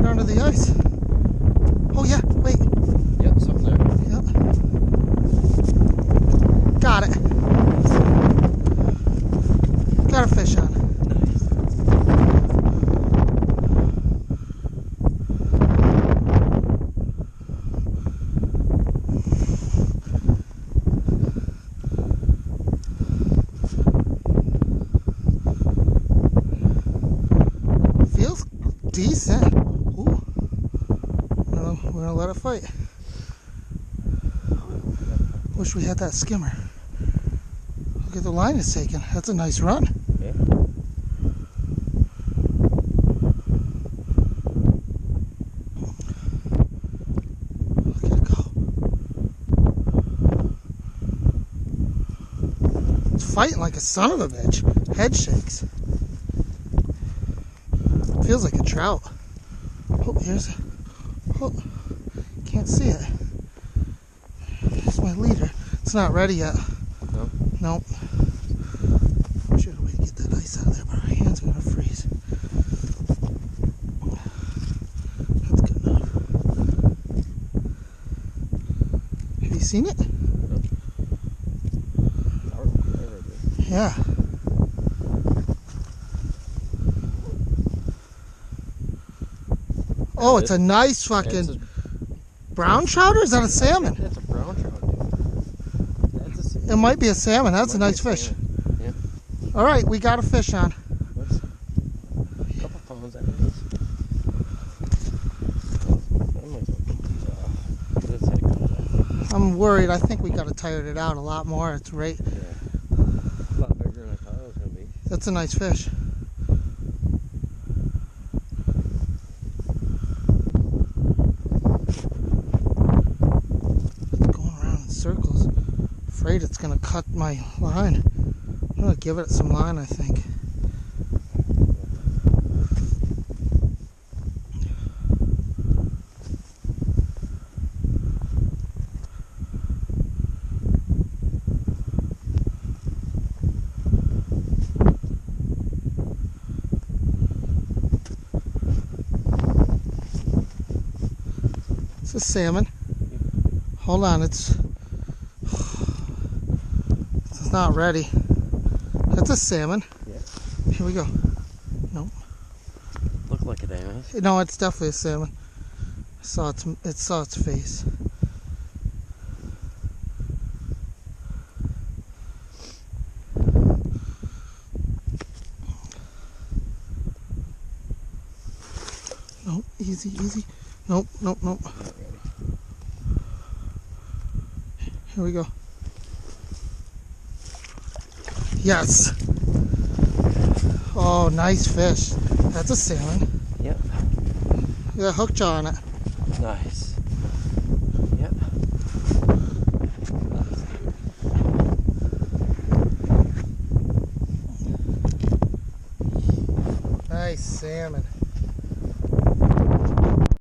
Under the ice. Oh yeah, wait. Yep, something there. Yep. Got it. Got a fish on. Nice. Feels decent. We're gonna let it fight. Wish we had that skimmer. Look at the line it's taking. That's a nice run. Yeah. Look at it go. It's fighting like a son of a bitch. Head shakes. Feels like a trout. Oh, here's a. Oh, can't see it. It's my leader. It's not ready yet. No? Nope. Should we get that ice out of there, but our hands are gonna freeze. That's good enough. Have you seen it? No. Yeah. Oh, it's a nice fucking brown trout, or is that a salmon? That's a brown trout, dude. That's a salmon. It might be a salmon. That's a nice fish. Yeah. All right, we got a fish on. What's a couple pounds, I guess. I'm worried. I think we got to tire it out a lot more. It's right. Yeah. A lot bigger than I thought it was gonna be. That's a nice fish. Circles. Afraid it's gonna cut my line. I'm gonna give it some line, I think. It's a salmon. Hold on, it's not ready. That's a salmon. Yeah. Here we go. Nope. Look like it is. No, it's definitely a salmon. It saw its face. Nope, easy, easy. Nope, nope, nope. Here we go. Yes. Oh, nice fish. That's a salmon. Yep. You got a hook jaw on it. Nice. Yep. Nice salmon.